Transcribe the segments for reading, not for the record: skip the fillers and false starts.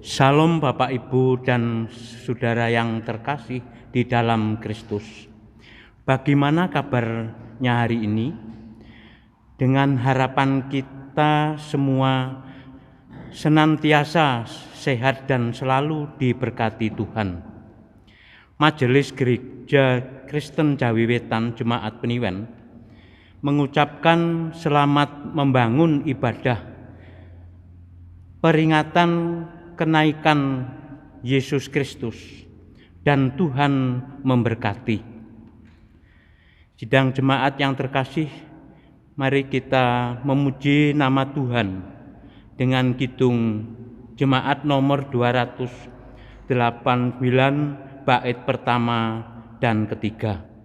Salam Bapak Ibu dan Saudara yang terkasih di dalam Kristus. Bagaimana kabarnya hari ini? Dengan harapan kita semua senantiasa sehat dan selalu diberkati Tuhan. Majelis Gereja Kristen Jawi Wetan Jemaat Peniwen mengucapkan selamat membangun ibadah peringatan kenaikan Yesus Kristus dan Tuhan memberkati. Sidang jemaat yang terkasih, mari kita memuji nama Tuhan dengan kidung jemaat nomor 289 bait pertama dan ketiga.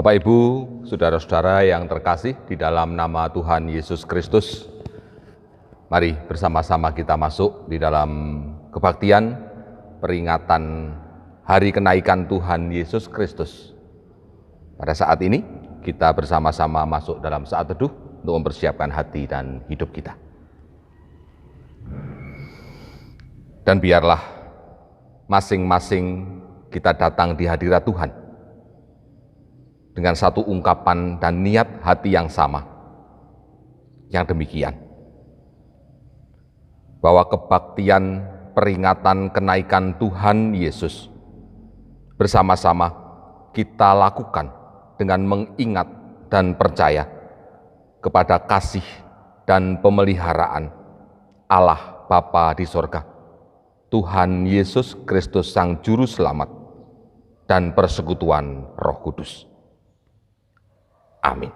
Bapak, Ibu, saudara-saudara yang terkasih di dalam nama Tuhan Yesus Kristus, mari bersama-sama kita masuk di dalam kebaktian peringatan Hari Kenaikan Tuhan Yesus Kristus. Pada saat ini kita bersama-sama masuk dalam saat teduh untuk mempersiapkan hati dan hidup kita. Dan biarlah masing-masing kita datang di hadirat Tuhan dengan satu ungkapan dan niat hati yang sama, yang demikian, bahwa kebaktian peringatan kenaikan Tuhan Yesus bersama-sama kita lakukan dengan mengingat dan percaya kepada kasih dan pemeliharaan Allah Bapa di sorga, Tuhan Yesus Kristus Sang Juru Selamat, dan persekutuan Roh Kudus. Amin.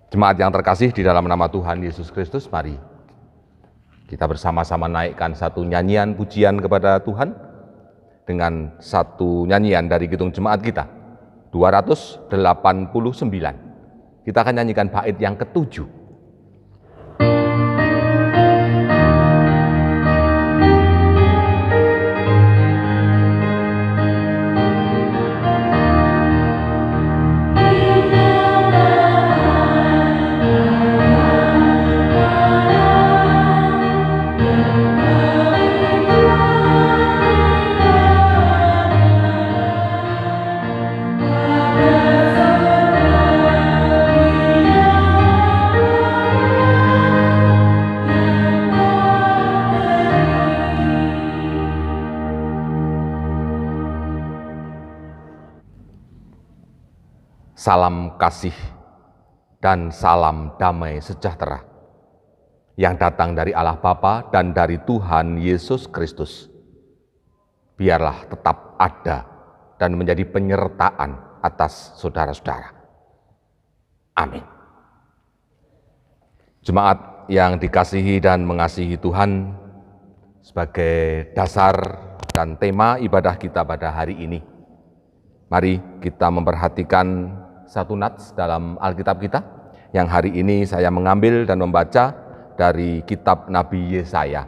Jemaat yang terkasih di dalam nama Tuhan Yesus Kristus, mari kita bersama-sama naikkan satu nyanyian pujian kepada Tuhan dengan satu nyanyian dari kidung jemaat kita, 289. Kita akan nyanyikan bait yang ke-7. Salam kasih dan salam damai sejahtera yang datang dari Allah Bapa dan dari Tuhan Yesus Kristus, biarlah tetap ada dan menjadi penyertaan atas saudara-saudara. Amin. Jemaat yang dikasihi dan mengasihi Tuhan, sebagai dasar dan tema ibadah kita pada hari ini, mari kita memperhatikan satu nats dalam Alkitab kita, yang hari ini saya mengambil dan membaca dari kitab Nabi Yesaya,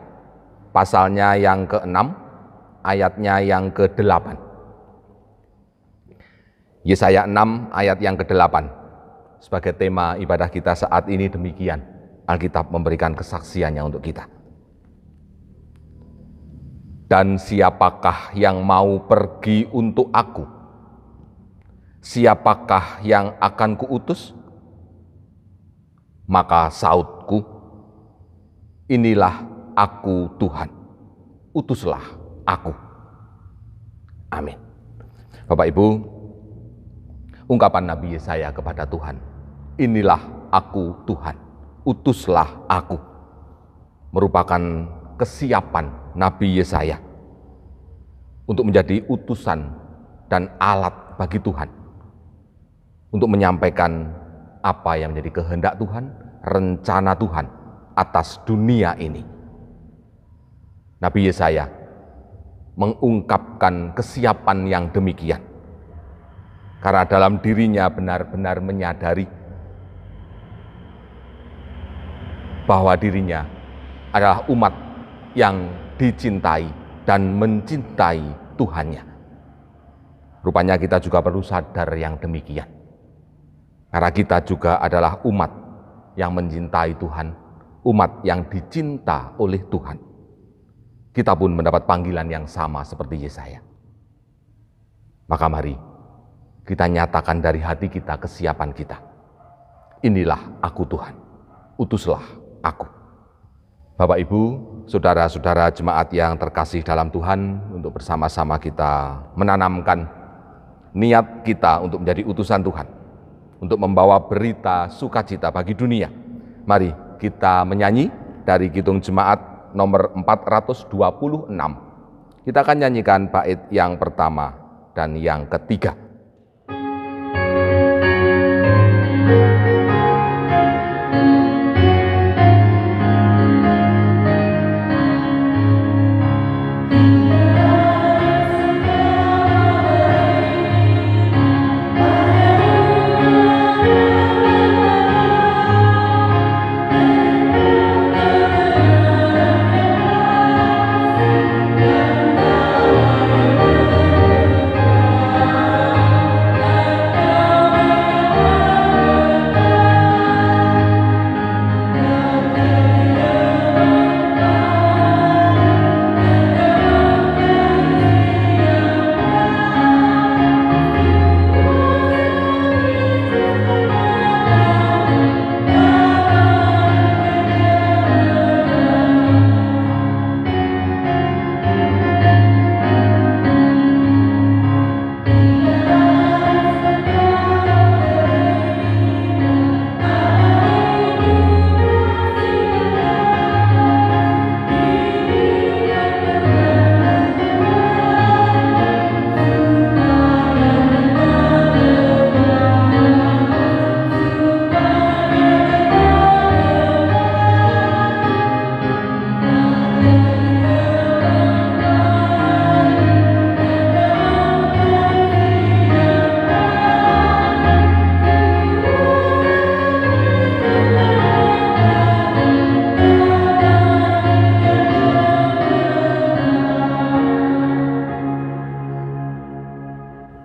pasalnya yang ke-6, ayatnya yang ke-8. Yesaya 6 ayat yang ke-8, sebagai tema ibadah kita saat ini demikian. Alkitab memberikan kesaksiannya untuk kita. Dan siapakah yang mau pergi untuk aku? Siapakah yang akan kuutus? Maka sautku, inilah aku Tuhan, utuslah aku. Amin. Bapak Ibu, ungkapan Nabi Yesaya kepada Tuhan, inilah aku Tuhan, utuslah aku, merupakan kesiapan Nabi Yesaya untuk menjadi utusan dan alat bagi Tuhan, untuk menyampaikan apa yang menjadi kehendak Tuhan, rencana Tuhan atas dunia ini. Nabi Yesaya mengungkapkan kesiapan yang demikian, karena dalam dirinya benar-benar menyadari bahwa dirinya adalah umat yang dicintai dan mencintai Tuhannya. Rupanya kita juga perlu sadar yang demikian, karena kita juga adalah umat yang mencintai Tuhan, umat yang dicinta oleh Tuhan. Kita pun mendapat panggilan yang sama seperti Yesaya. Maka mari kita nyatakan dari hati kita kesiapan kita. Inilah aku Tuhan, utuslah aku. Bapak Ibu, saudara-saudara jemaat yang terkasih dalam Tuhan, untuk bersama-sama kita menanamkan niat kita untuk menjadi utusan Tuhan, untuk membawa berita sukacita bagi dunia. Mari kita menyanyi dari Kidung Jemaat nomor 426. Kita akan nyanyikan bait yang pertama dan yang ketiga.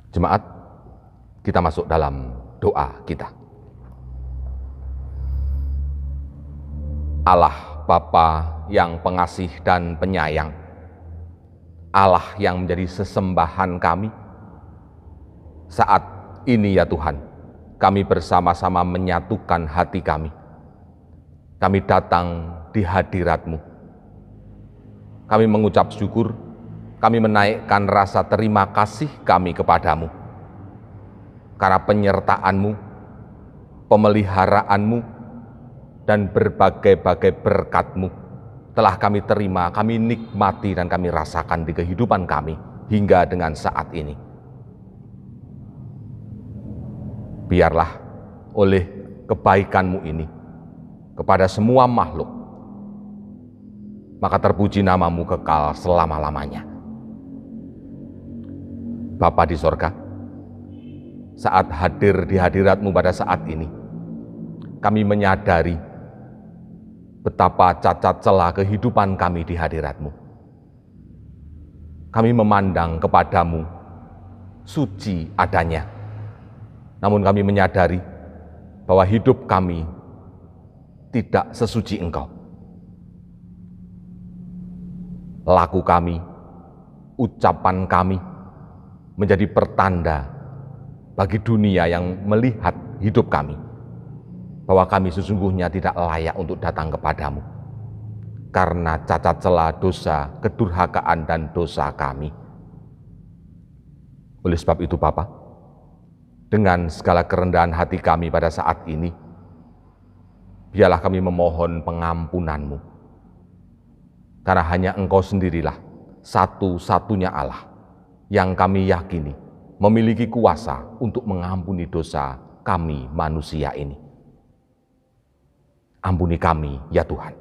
Jemaat, kita masuk dalam doa kita. Allah Bapa yang pengasih dan penyayang, Allah yang menjadi sesembahan kami, saat ini ya Tuhan, kami bersama-sama menyatukan hati kami. Kami datang di hadirat-Mu. Kami mengucap syukur, kami menaikkan rasa terima kasih kami kepadamu, karena penyertaan-Mu, pemeliharaan-Mu, dan berbagai-bagai berkat-Mu telah kami terima, kami nikmati, dan kami rasakan di kehidupan kami hingga dengan saat ini. Biarlah oleh kebaikan-Mu ini kepada semua makhluk, maka terpuji nama-Mu kekal selama-lamanya. Bapa di sorga, saat hadir di hadirat-Mu pada saat ini, kami menyadari betapa cacat celah kehidupan kami di hadirat-Mu. Kami memandang kepadamu suci adanya, namun kami menyadari bahwa hidup kami tidak sesuci Engkau. Laku kami, ucapan kami menjadi pertanda bagi dunia yang melihat hidup kami, bahwa kami sesungguhnya tidak layak untuk datang kepadamu karena cacat celah, dosa, kedurhakaan, dan dosa kami. Oleh sebab itu Bapa, dengan segala kerendahan hati kami pada saat ini, biarlah kami memohon pengampunan-Mu. Karena hanya Engkau sendirilah satu-satunya Allah yang kami yakini memiliki kuasa untuk mengampuni dosa kami manusia ini. Ampuni kami ya Tuhan.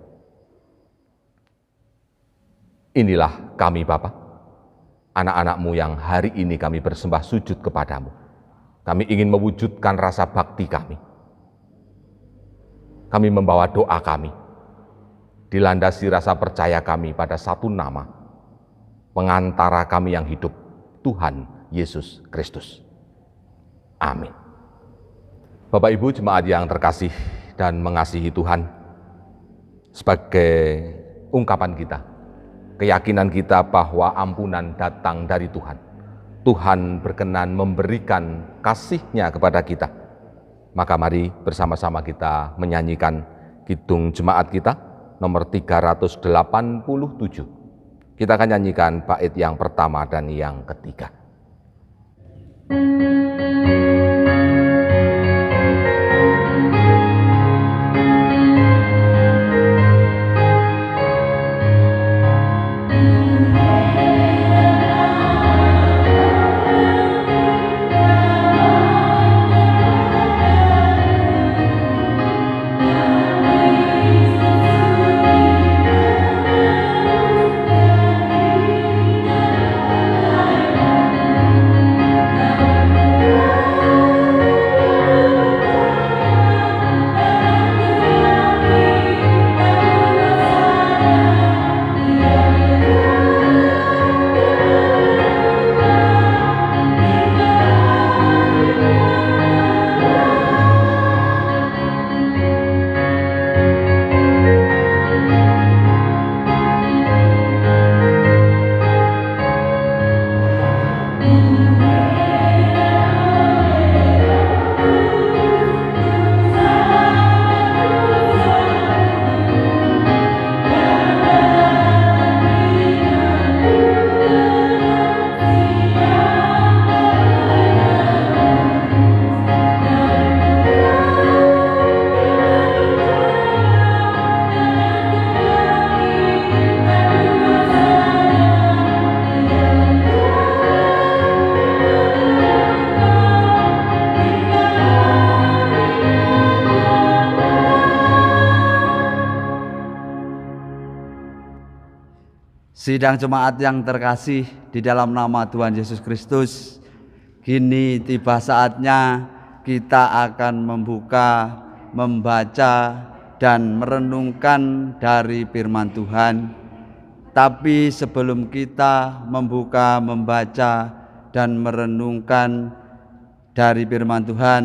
Inilah kami Bapa, anak-anak-Mu yang hari ini kami bersembah sujud kepadamu. Kami ingin mewujudkan rasa bakti kami. Kami membawa doa kami, dilandasi rasa percaya kami pada satu nama, pengantara kami yang hidup, Tuhan Yesus Kristus. Amin. Bapak Ibu jemaat yang terkasih dan mengasihi Tuhan, sebagai ungkapan kita, keyakinan kita bahwa ampunan datang dari Tuhan. Tuhan berkenan memberikan kasih-Nya kepada kita. Maka mari bersama-sama kita menyanyikan kidung jemaat kita nomor 387. Kita akan nyanyikan bait yang pertama dan yang ketiga. Sidang jemaat yang terkasih di dalam nama Tuhan Yesus Kristus, kini tiba saatnya kita akan membaca dan merenungkan dari firman Tuhan. Tapi sebelum kita membuka, membaca, dan merenungkan dari firman Tuhan,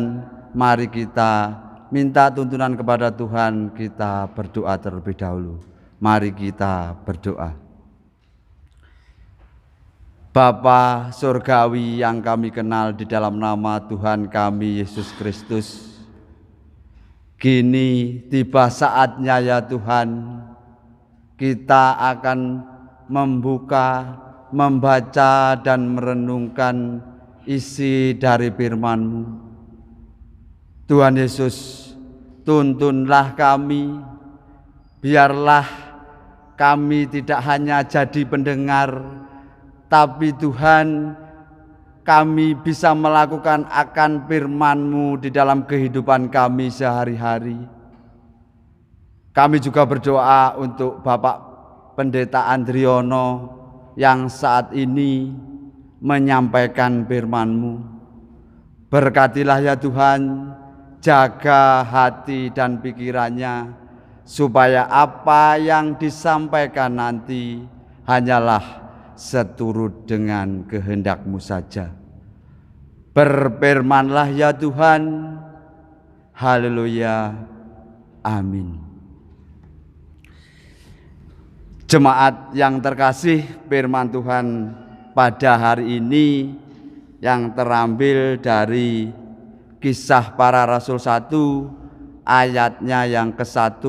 mari kita minta tuntunan kepada Tuhan, kita berdoa terlebih dahulu. Mari kita berdoa. Bapa surgawi yang kami kenal di dalam nama Tuhan kami Yesus Kristus, kini tiba saatnya ya Tuhan, kita akan membuka, membaca dan merenungkan isi dari firman-Mu. Tuhan Yesus, tuntunlah kami, biarlah kami tidak hanya jadi pendengar, tapi Tuhan, kami bisa melakukan akan firman-Mu di dalam kehidupan kami sehari-hari. Kami juga berdoa untuk Bapak Pendeta Andriono yang saat ini menyampaikan firman-Mu. Berkatilah ya Tuhan, jaga hati dan pikirannya, supaya apa yang disampaikan nanti hanyalah seturut dengan kehendak-Mu saja. Berfirmanlah ya Tuhan. Haleluya. Amin. Jemaat yang terkasih, firman Tuhan pada hari ini yang terambil dari Kisah Para Rasul 1 ayatnya yang ke-1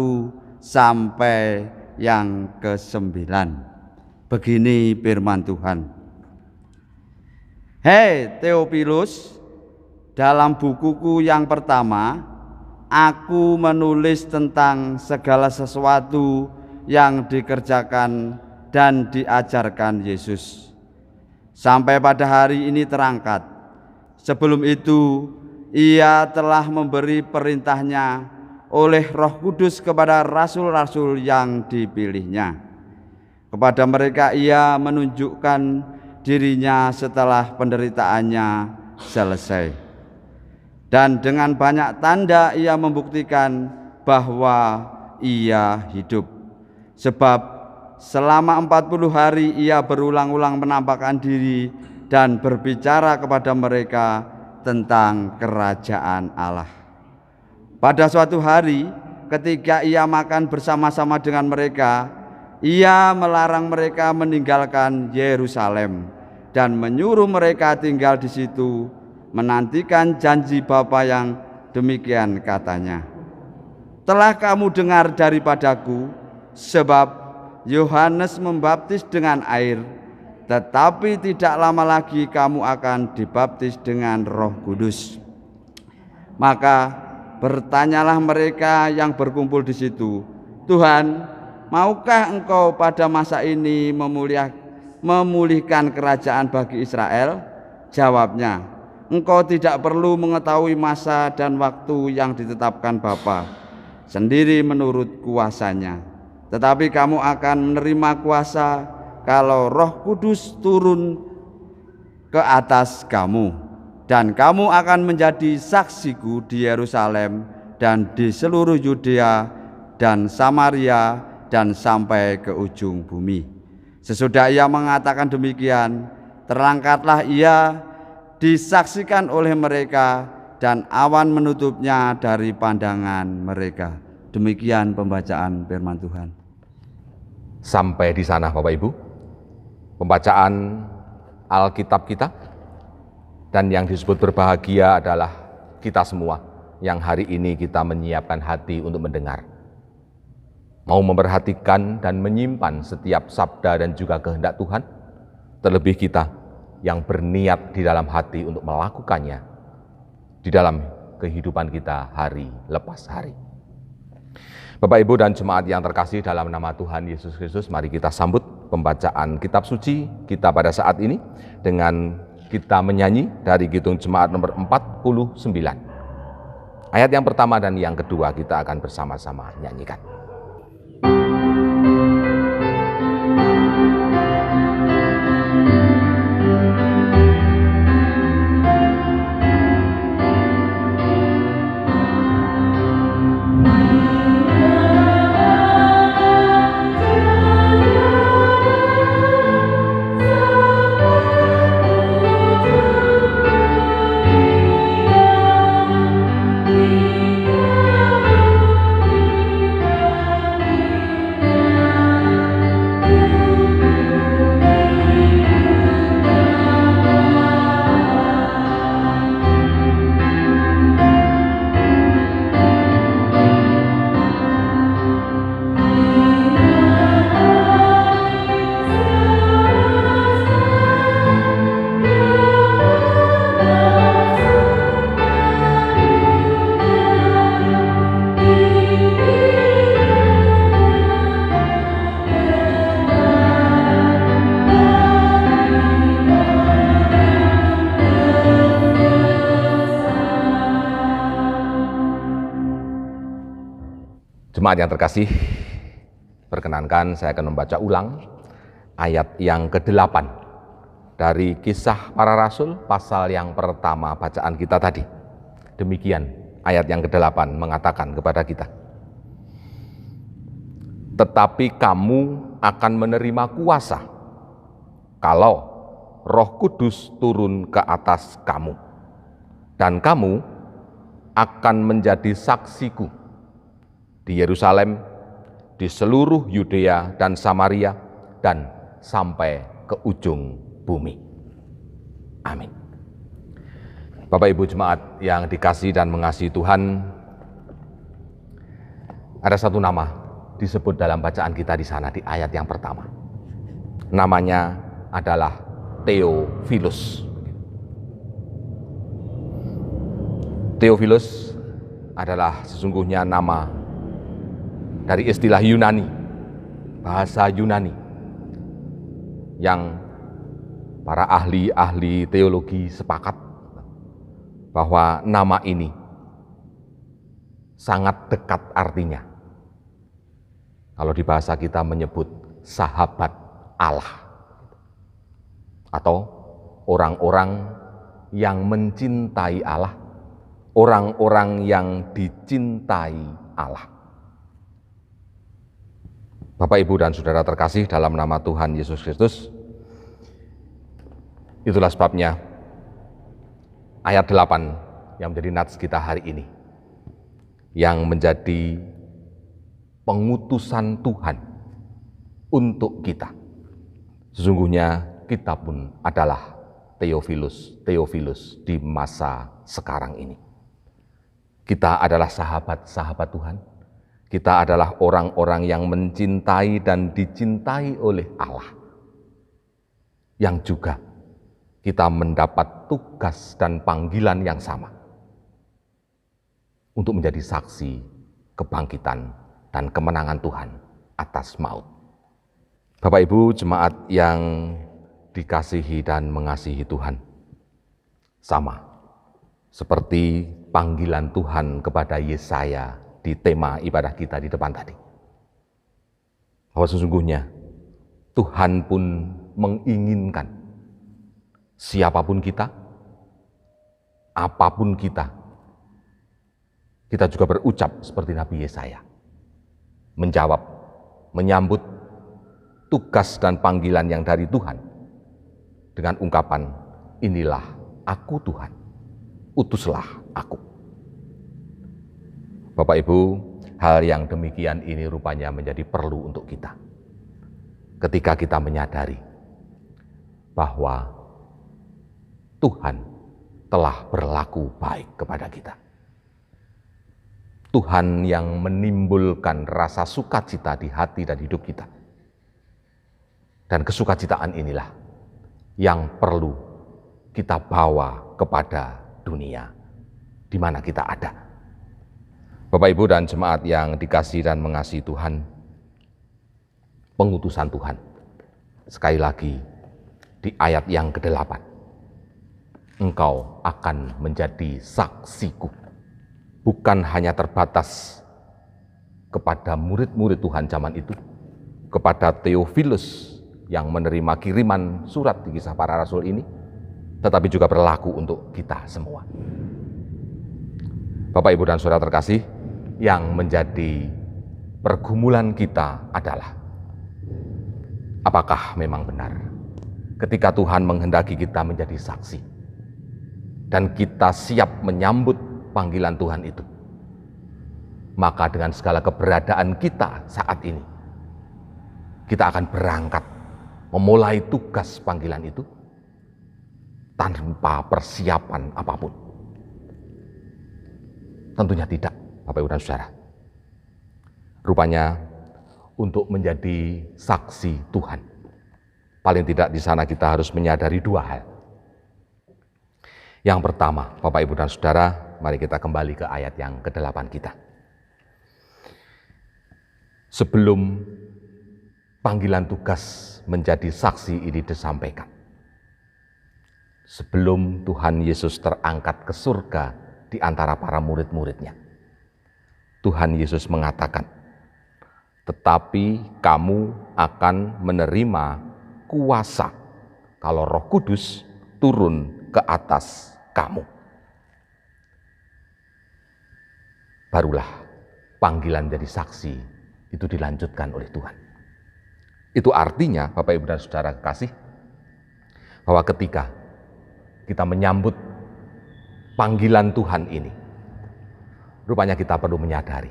sampai yang ke-9. Begini firman Tuhan. Hei Theophilus, dalam bukuku yang pertama aku menulis tentang segala sesuatu yang dikerjakan dan diajarkan Yesus sampai pada hari ini terangkat. Sebelum itu Ia telah memberi perintahnya oleh Roh Kudus kepada rasul-rasul yang dipilihnya. Kepada mereka Ia menunjukkan dirinya setelah penderitaannya selesai. Dan dengan banyak tanda Ia membuktikan bahwa Ia hidup. Sebab selama 40 hari Ia berulang-ulang menampakkan diri dan berbicara kepada mereka tentang kerajaan Allah. Pada suatu hari ketika Ia makan bersama-sama dengan mereka, Ia melarang mereka meninggalkan Yerusalem dan menyuruh mereka tinggal di situ, menantikan janji Bapa yang demikian katanya. Telah kamu dengar daripadaku, sebab Yohanes membaptis dengan air, tetapi tidak lama lagi kamu akan dibaptis dengan Roh Kudus. Maka bertanyalah mereka yang berkumpul di situ, Tuhan, maukah Engkau pada masa ini memulihkan kerajaan bagi Israel? Jawabnya, Engkau tidak perlu mengetahui masa dan waktu yang ditetapkan Bapa sendiri menurut kuasanya. Tetapi kamu akan menerima kuasa kalau Roh Kudus turun ke atas kamu, dan kamu akan menjadi saksiku di Yerusalem dan di seluruh Yudea dan Samaria dan sampai ke ujung bumi. Sesudah Ia mengatakan demikian, terangkatlah Ia disaksikan oleh mereka dan awan menutupnya dari pandangan mereka. Demikian pembacaan firman Tuhan. Sampai di sana Bapak Ibu, pembacaan Alkitab kita, dan yang disebut berbahagia adalah kita semua yang hari ini kita menyiapkan hati untuk mendengar, mau memperhatikan dan menyimpan setiap sabda dan juga kehendak Tuhan, terlebih kita yang berniat di dalam hati untuk melakukannya di dalam kehidupan kita hari lepas hari. Bapak, Ibu, dan jemaat yang terkasih dalam nama Tuhan Yesus Kristus, mari kita sambut pembacaan kitab suci kita pada saat ini dengan kita menyanyi dari Kidung Jemaat nomor 49. Ayat yang pertama dan yang kedua kita akan bersama-sama nyanyikan. Jemaat yang terkasih, perkenankan saya akan membaca ulang ayat yang ke-8 dari Kisah Para Rasul pasal yang pertama bacaan kita tadi. Demikian ayat yang ke-8 mengatakan kepada kita, tetapi kamu akan menerima kuasa kalau Roh Kudus turun ke atas kamu, dan kamu akan menjadi saksiku di Yerusalem, di seluruh Yudea dan Samaria, dan sampai ke ujung bumi. Amin. Bapak Ibu jemaat yang dikasihi dan mengasihi Tuhan, ada satu nama disebut dalam bacaan kita di sana di ayat yang pertama. Namanya adalah Theophilus. Theophilus adalah sesungguhnya nama dari istilah Yunani, bahasa Yunani, yang para ahli-ahli teologi sepakat bahwa nama ini sangat dekat artinya. Kalau di bahasa kita menyebut sahabat Allah, atau orang-orang yang mencintai Allah, orang-orang yang dicintai Allah. Bapak, Ibu, dan Saudara terkasih dalam nama Tuhan Yesus Kristus, itulah sebabnya ayat 8 yang menjadi nats kita hari ini, yang menjadi pengutusan Tuhan untuk kita. Sesungguhnya kita pun adalah Theophilus di masa sekarang ini. Kita adalah sahabat-sahabat Tuhan. Kita adalah orang-orang yang mencintai dan dicintai oleh Allah, yang juga kita mendapat tugas dan panggilan yang sama untuk menjadi saksi kebangkitan dan kemenangan Tuhan atas maut. Bapak Ibu jemaat yang dikasihi dan mengasihi Tuhan, sama seperti panggilan Tuhan kepada Yesaya di tema ibadah kita di depan tadi, bahwa sesungguhnya Tuhan pun menginginkan siapapun kita, apapun kita juga berucap seperti Nabi Yesaya, menjawab, menyambut tugas dan panggilan yang dari Tuhan dengan ungkapan, inilah aku Tuhan, utuslah aku. Bapak Ibu, hal yang demikian ini rupanya menjadi perlu untuk kita. Ketika kita menyadari bahwa Tuhan telah berlaku baik kepada kita. Tuhan yang menimbulkan rasa sukacita di hati dan hidup kita. Dan kesukacitaan inilah yang perlu kita bawa kepada dunia di mana kita ada. Bapak, Ibu, dan jemaat yang dikasihi dan mengasihi Tuhan, pengutusan Tuhan, sekali lagi di ayat yang ke-8, engkau akan menjadi saksiku. Bukan hanya terbatas kepada murid-murid Tuhan zaman itu, kepada Theophilus yang menerima kiriman surat di Kisah Para Rasul ini, tetapi juga berlaku untuk kita semua. Bapak, Ibu, dan Saudara terkasih, yang menjadi pergumulan kita adalah, apakah memang benar ketika Tuhan menghendaki kita menjadi saksi dan kita siap menyambut panggilan Tuhan itu, maka dengan segala keberadaan kita saat ini, kita akan berangkat memulai tugas panggilan itu tanpa persiapan apapun? Tentunya tidak, Bapak, Ibu, dan Saudara. Rupanya untuk menjadi saksi Tuhan, paling tidak di sana kita harus menyadari dua hal. Yang pertama, Bapak, Ibu, dan Saudara, mari kita kembali ke ayat yang ke-8 kita. Sebelum panggilan tugas menjadi saksi ini disampaikan, sebelum Tuhan Yesus terangkat ke surga di antara para murid-muridnya, Tuhan Yesus mengatakan, tetapi kamu akan menerima kuasa kalau Roh Kudus turun ke atas kamu. Barulah panggilan jadi saksi itu dilanjutkan oleh Tuhan. Itu artinya, Bapak, Ibu, dan Saudara kekasih, bahwa ketika kita menyambut panggilan Tuhan ini, rupanya kita perlu menyadari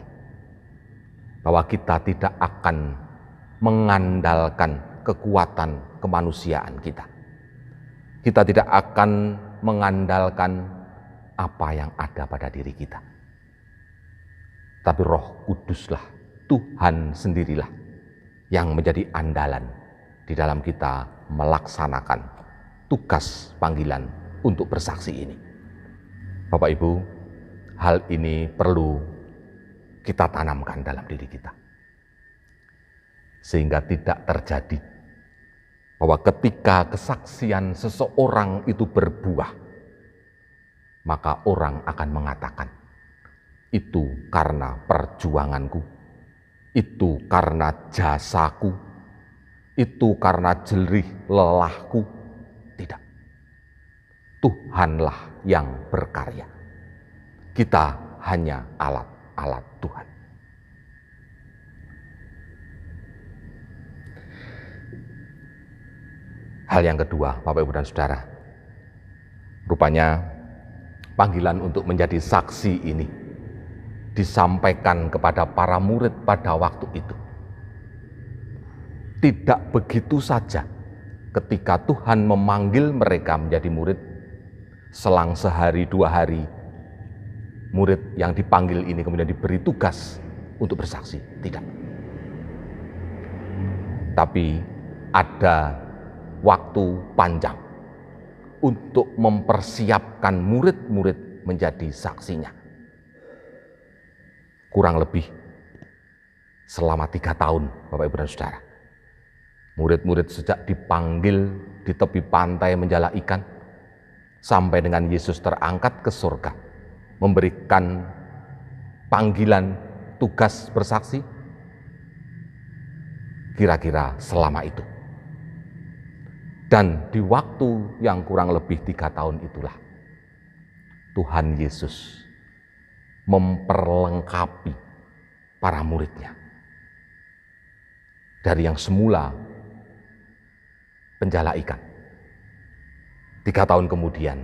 bahwa kita tidak akan mengandalkan kekuatan kemanusiaan kita, Kita tidak akan mengandalkan apa yang ada pada diri kita. Tapi Roh Kuduslah, Tuhan sendirilah yang menjadi andalan di dalam kita melaksanakan tugas panggilan untuk bersaksi ini. Bapak Ibu, hal ini perlu kita tanamkan dalam diri kita. Sehingga tidak terjadi bahwa ketika kesaksian seseorang itu berbuah, maka orang akan mengatakan, itu karena perjuanganku, itu karena jasaku, itu karena jerih lelahku. Tidak. Tuhanlah yang berkarya. Kita hanya alat-alat Tuhan. Hal yang kedua, Bapak Ibu dan Saudara, rupanya panggilan untuk menjadi saksi ini disampaikan kepada para murid pada waktu itu. Tidak begitu saja ketika Tuhan memanggil mereka menjadi murid, selang sehari dua hari, murid yang dipanggil ini kemudian diberi tugas untuk bersaksi. Tidak. Tapi ada waktu panjang untuk mempersiapkan murid-murid menjadi saksinya. Kurang lebih selama 3 tahun, Bapak Ibu dan Saudara. Murid-murid sejak dipanggil di tepi pantai menjala ikan, sampai dengan Yesus terangkat ke surga, memberikan panggilan tugas bersaksi, kira-kira selama itu. Dan di waktu yang kurang lebih 3 tahun itulah, Tuhan Yesus memperlengkapi para muridnya. Dari yang semula penjala ikan, 3 tahun kemudian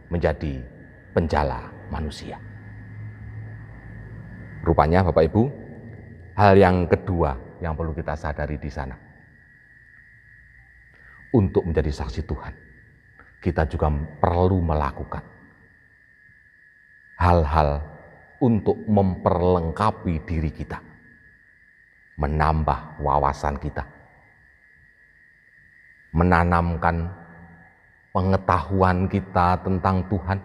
menjadi penjala manusia. Rupanya Bapak Ibu, hal yang kedua yang perlu kita sadari di sana, untuk menjadi saksi Tuhan, kita juga perlu melakukan hal-hal untuk memperlengkapi diri kita, menambah wawasan kita, menanamkan pengetahuan kita tentang Tuhan,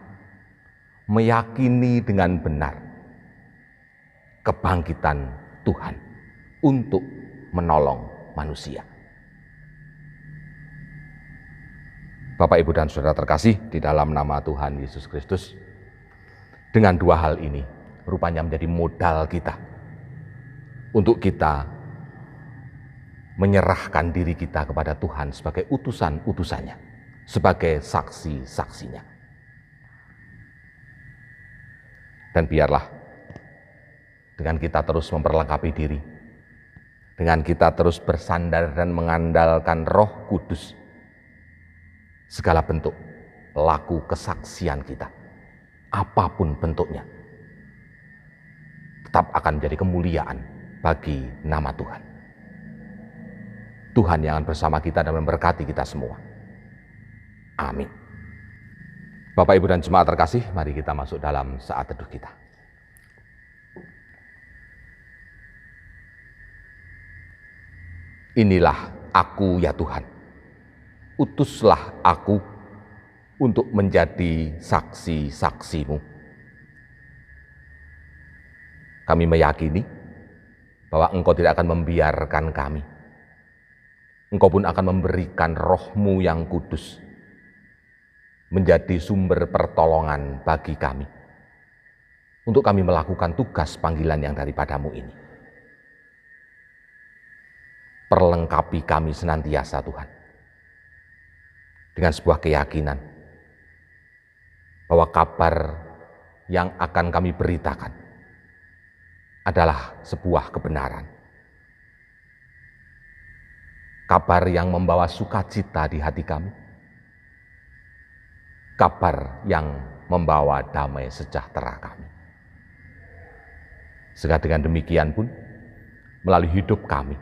meyakini dengan benar kebangkitan Tuhan untuk menolong manusia. Bapak, Ibu, dan Saudara terkasih di dalam nama Tuhan Yesus Kristus, dengan 2 hal ini rupanya menjadi modal kita untuk kita menyerahkan diri kita kepada Tuhan sebagai utusan-utusannya, sebagai saksi-saksinya. Dan biarlah dengan kita terus memperlengkapi diri, dengan kita terus bersandar dan mengandalkan Roh Kudus, segala bentuk laku kesaksian kita, apapun bentuknya, tetap akan menjadi kemuliaan bagi nama Tuhan. Tuhan yang akan bersama kita dan memberkati kita semua. Amin. Bapak, Ibu, dan jemaat terkasih, mari kita masuk dalam saat teduh kita. Inilah aku ya Tuhan, utuslah aku untuk menjadi saksi-saksi-Mu. Kami meyakini bahwa Engkau tidak akan membiarkan kami. Engkau pun akan memberikan Roh-Mu yang kudus menjadi sumber pertolongan bagi kami, untuk kami melakukan tugas panggilan yang daripada-Mu ini. Perlengkapi kami senantiasa Tuhan, dengan sebuah keyakinan bahwa kabar yang akan kami beritakan adalah sebuah kebenaran. Kabar yang membawa sukacita di hati kami. Kabar yang membawa damai sejahtera kami. Sehingga dengan demikian pun, melalui hidup kami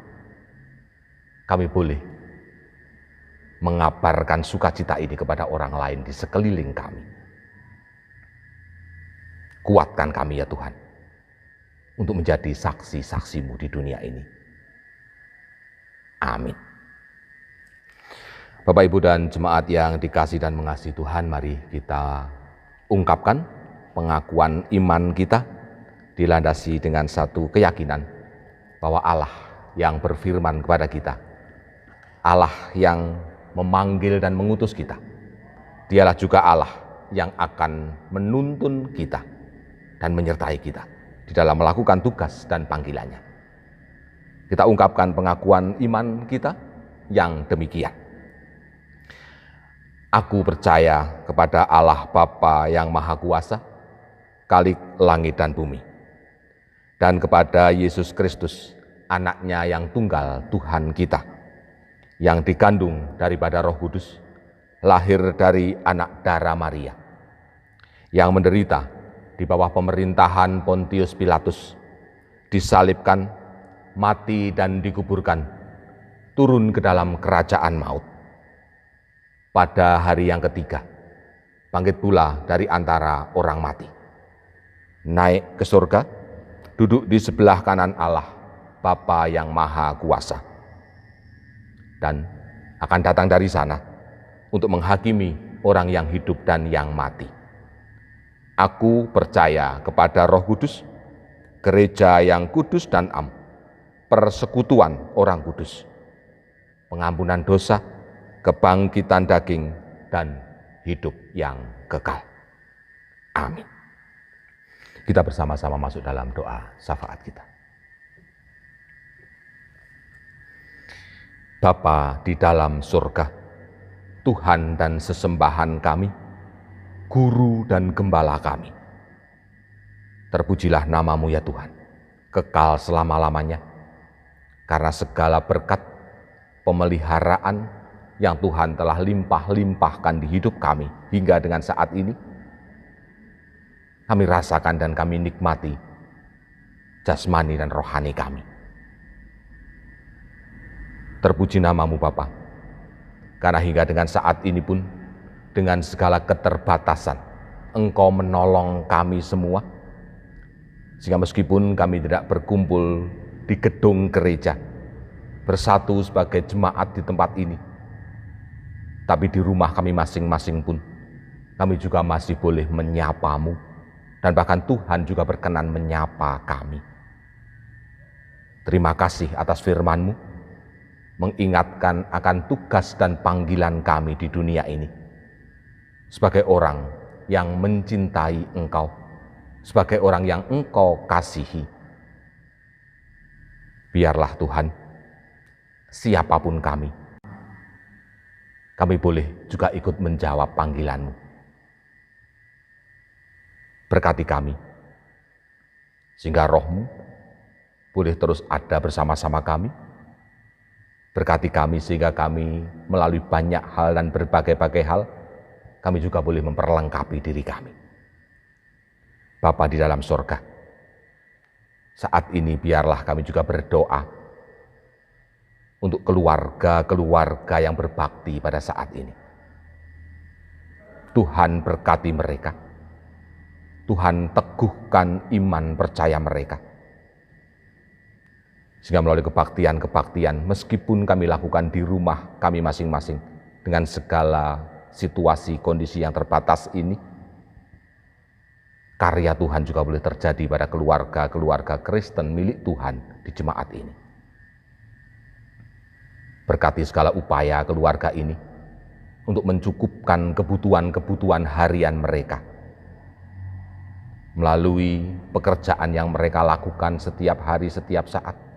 boleh mengabarkan sukacita ini kepada orang lain di sekeliling kami. Kuatkan kami ya Tuhan, untuk menjadi saksi-saksi-Mu di dunia ini. Amin. Bapak, Ibu, dan jemaat yang dikasihi dan mengasihi Tuhan, mari kita ungkapkan pengakuan iman kita dilandasi dengan satu keyakinan bahwa Allah yang berfirman kepada kita, Allah yang memanggil dan mengutus kita, Dialah juga Allah yang akan menuntun kita dan menyertai kita di dalam melakukan tugas dan panggilannya. Kita ungkapkan pengakuan iman kita yang demikian. Aku percaya kepada Allah Bapa yang Maha Kuasa, Khalik langit dan bumi, dan kepada Yesus Kristus, Anaknya yang tunggal Tuhan kita, yang dikandung daripada Roh Kudus, lahir dari anak darah Maria, yang menderita di bawah pemerintahan Pontius Pilatus, disalibkan, mati dan dikuburkan, turun ke dalam kerajaan maut. Pada hari yang ketiga, bangkit pula dari antara orang mati, naik ke surga, duduk di sebelah kanan Allah, Bapa yang Maha Kuasa, dan akan datang dari sana untuk menghakimi orang yang hidup dan yang mati. Aku percaya kepada Roh Kudus, gereja yang kudus dan am, persekutuan orang kudus, pengampunan dosa, kebangkitan daging, dan hidup yang kekal. Amin. Kita bersama-sama masuk dalam doa syafaat kita. Bapa di dalam surga, Tuhan dan sesembahan kami, Guru dan Gembala kami, terpujilah nama-Mu ya Tuhan, kekal selama-lamanya, karena segala berkat, pemeliharaan yang Tuhan telah limpah-limpahkan di hidup kami hingga dengan saat ini, kami rasakan dan kami nikmati jasmani dan rohani kami. Terpuji nama-Mu Bapa, karena hingga dengan saat ini pun, dengan segala keterbatasan, Engkau menolong kami semua, sehingga meskipun kami tidak berkumpul di gedung gereja, bersatu sebagai jemaat di tempat ini, tapi di rumah kami masing-masing pun, kami juga masih boleh menyapa-Mu, dan bahkan Tuhan juga berkenan menyapa kami. Terima kasih atas firman-Mu, mengingatkan akan tugas dan panggilan kami di dunia ini, sebagai orang yang mencintai Engkau, sebagai orang yang Engkau kasihi. Biarlah Tuhan, siapapun kami boleh juga ikut menjawab panggilan-Mu. Berkati kami, sehingga Roh-Mu boleh terus ada bersama-sama kami. Berkati kami sehingga kami melalui banyak hal dan berbagai-bagai hal, kami juga boleh memperlengkapi diri kami. Bapa di dalam surga, saat ini biarlah kami juga berdoa untuk keluarga-keluarga yang berbakti pada saat ini. Tuhan berkati mereka, Tuhan teguhkan iman percaya mereka, sehingga melalui kebaktian-kebaktian, meskipun kami lakukan di rumah kami masing-masing, dengan segala situasi, kondisi yang terbatas ini, karya Tuhan juga boleh terjadi pada keluarga-keluarga Kristen milik Tuhan di jemaat ini. Berkati segala upaya keluarga ini untuk mencukupkan kebutuhan-kebutuhan harian mereka, melalui pekerjaan yang mereka lakukan setiap hari, setiap saat.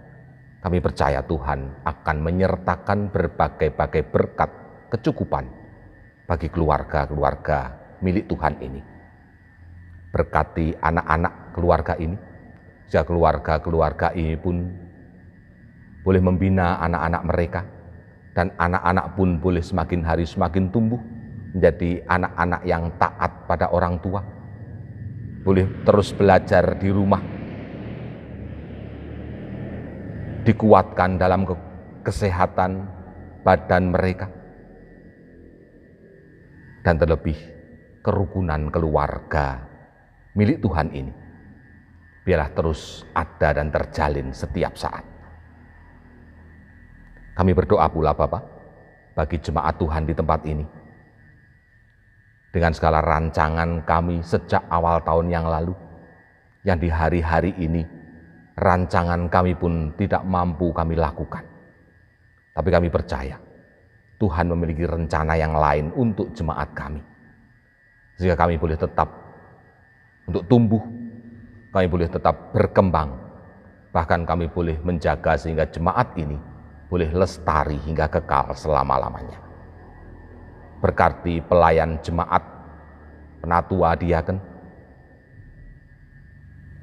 Kami percaya Tuhan akan menyertakan berbagai-bagai berkat kecukupan bagi keluarga-keluarga milik Tuhan ini. Berkati anak-anak keluarga ini, sehingga keluarga-keluarga ini pun boleh membina anak-anak mereka, dan anak-anak pun boleh semakin hari semakin tumbuh menjadi anak-anak yang taat pada orang tua, boleh terus belajar di rumah, dikuatkan dalam kesehatan badan mereka, dan terlebih kerukunan keluarga milik Tuhan ini, biarlah terus ada dan terjalin setiap saat. Kami berdoa pula Bapa, bagi jemaat Tuhan di tempat ini. Dengan segala rancangan kami sejak awal tahun yang lalu, yang di hari-hari ini rancangan kami pun tidak mampu kami lakukan. Tapi kami percaya Tuhan memiliki rencana yang lain untuk jemaat kami. Sehingga kami boleh tetap untuk tumbuh, kami boleh tetap berkembang, bahkan kami boleh menjaga sehingga jemaat ini boleh lestari hingga kekal selama-lamanya. Berkati pelayan jemaat, penatua diaken,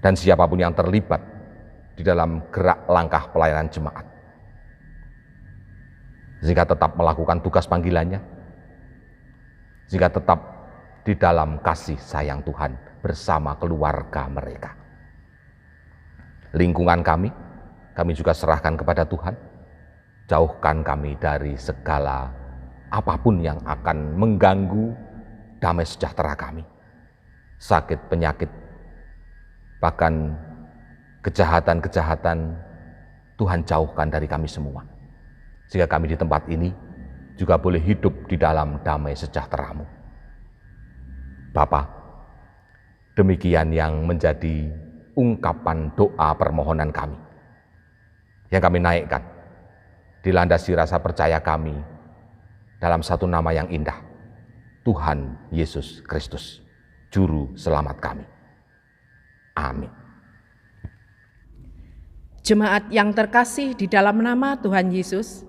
dan siapapun yang terlibat di dalam gerak langkah pelayanan jemaat, sehingga tetap melakukan tugas panggilannya, sehingga tetap di dalam kasih sayang Tuhan bersama keluarga mereka. Lingkungan kami juga serahkan kepada Tuhan. Jauhkan kami dari segala apapun yang akan mengganggu damai sejahtera kami. Sakit, penyakit, bahkan kejahatan-kejahatan, Tuhan jauhkan dari kami semua. Sehingga kami di tempat ini juga boleh hidup di dalam damai sejahtera-Mu. Bapa, demikian yang menjadi ungkapan doa permohonan kami, yang kami naikkan, dilandasi rasa percaya kami dalam satu nama yang indah, Tuhan Yesus Kristus, Juru Selamat kami. Amin. Jemaat yang terkasih di dalam nama Tuhan Yesus,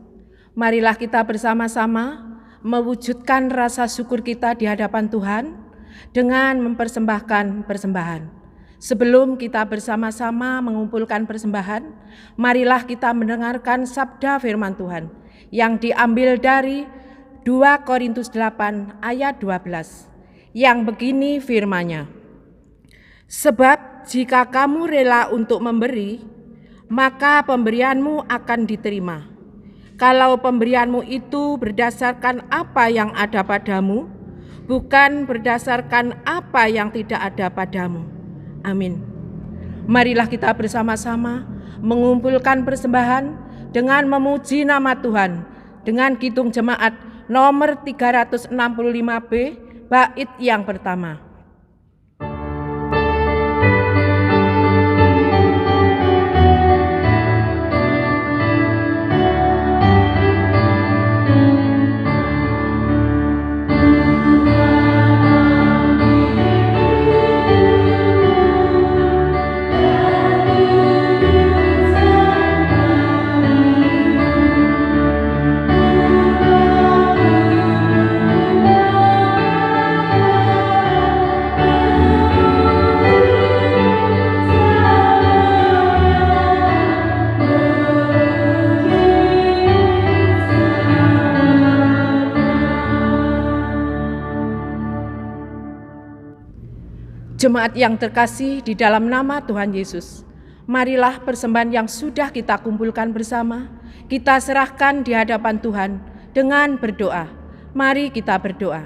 marilah kita bersama-sama mewujudkan rasa syukur kita di hadapan Tuhan dengan mempersembahkan persembahan. Sebelum kita bersama-sama mengumpulkan persembahan, marilah kita mendengarkan sabda firman Tuhan yang diambil dari 2 Korintus 8 ayat 12, yang begini firman-Nya. Sebab jika kamu rela untuk memberi, maka pemberianmu akan diterima. Kalau pemberianmu itu berdasarkan apa yang ada padamu, bukan berdasarkan apa yang tidak ada padamu. Amin. Marilah kita bersama-sama mengumpulkan persembahan dengan memuji nama Tuhan dengan kidung jemaat nomor 365B, bait yang pertama. Jemaat yang terkasih di dalam nama Tuhan Yesus, marilah persembahan yang sudah kita kumpulkan bersama, kita serahkan di hadapan Tuhan dengan berdoa. Mari kita berdoa.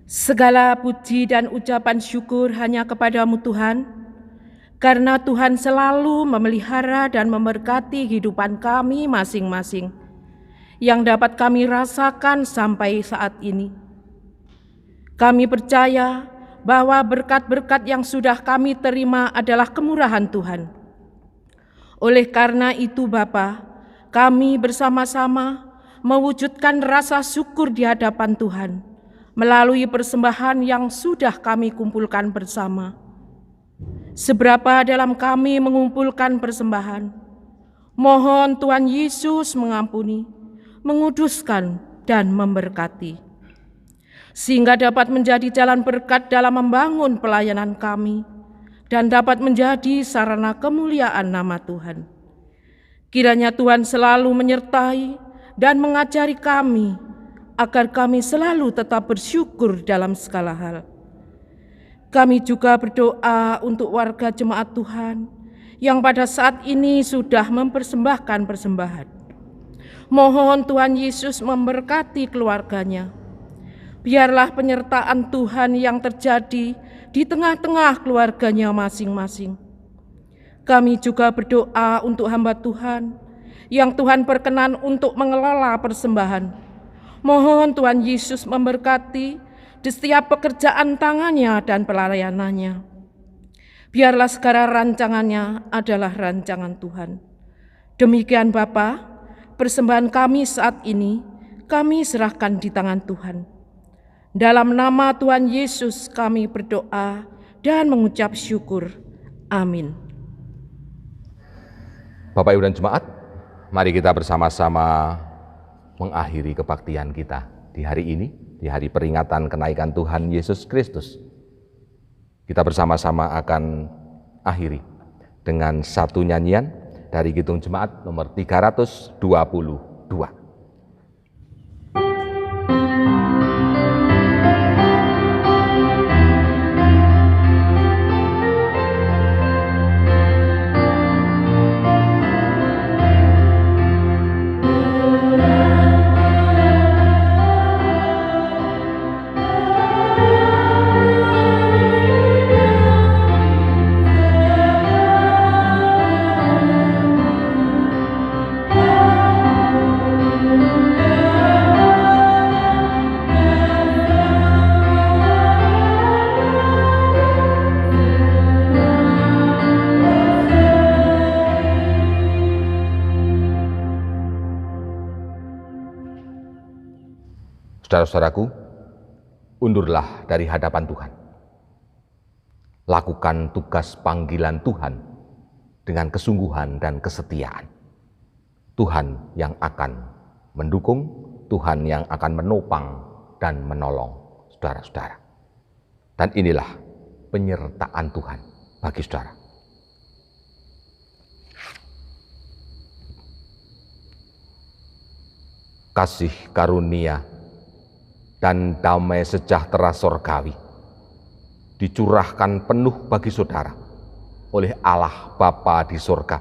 Segala puji dan ucapan syukur hanya kepadamu Tuhan, karena Tuhan selalu memelihara dan memberkati kehidupan kami masing-masing, yang dapat kami rasakan sampai saat ini. Kami percaya bahwa berkat-berkat yang sudah kami terima adalah kemurahan Tuhan. Oleh karena itu Bapa, kami bersama-sama mewujudkan rasa syukur di hadapan Tuhan melalui persembahan yang sudah kami kumpulkan bersama. Seberapa dalam kami mengumpulkan persembahan, mohon Tuhan Yesus mengampuni, menguduskan, dan memberkati, sehingga dapat menjadi jalan berkat dalam membangun pelayanan kami dan dapat menjadi sarana kemuliaan nama Tuhan. Kiranya Tuhan selalu menyertai dan mengajari kami agar kami selalu tetap bersyukur dalam segala hal. Kami juga berdoa untuk warga jemaat Tuhan yang pada saat ini sudah mempersembahkan persembahan. Mohon Tuhan Yesus memberkati keluarganya, Biarlah penyertaan Tuhan yang terjadi di tengah-tengah keluarganya masing-masing. Kami juga berdoa untuk hamba Tuhan yang Tuhan berkenan untuk mengelola persembahan. Mohon Tuhan Yesus memberkati di setiap pekerjaan tangannya dan pelayanannya. Biarlah segala rancangannya adalah rancangan Tuhan. Demikian Bapa, persembahan kami saat ini kami serahkan di tangan Tuhan. Dalam nama Tuhan Yesus kami berdoa dan mengucap syukur. Amin. Bapak Ibu dan Jemaat, mari kita bersama-sama mengakhiri kebaktian kita di hari ini, di hari peringatan kenaikan Tuhan Yesus Kristus. Kita bersama-sama akan akhiri dengan satu nyanyian dari Kidung Jemaat nomor 322. Saudara-saudaraku, undurlah dari hadapan Tuhan. Lakukan tugas panggilan Tuhan dengan kesungguhan dan kesetiaan. Tuhan yang akan mendukung, Tuhan yang akan menopang dan menolong saudara-saudara. Dan inilah penyertaan Tuhan bagi saudara. Kasih karunia dan damai sejahtera sorgawi dicurahkan penuh bagi saudara oleh Allah Bapa di sorga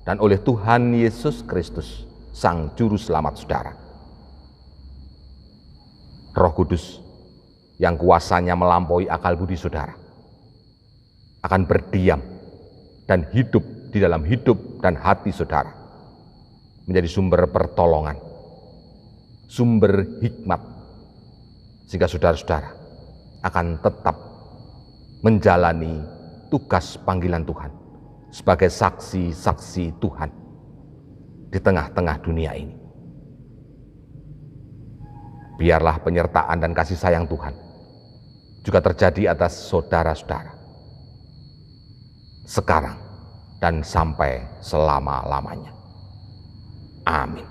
dan oleh Tuhan Yesus Kristus, Sang Juru Selamat saudara. Roh Kudus yang kuasanya melampaui akal budi saudara akan berdiam dan hidup di dalam hidup dan hati saudara, menjadi sumber pertolongan, sumber hikmat, sehingga saudara-saudara akan tetap menjalani tugas panggilan Tuhan sebagai saksi-saksi Tuhan di tengah-tengah dunia ini. Biarlah penyertaan dan kasih sayang Tuhan juga terjadi atas saudara-saudara sekarang dan sampai selama-lamanya. Amin.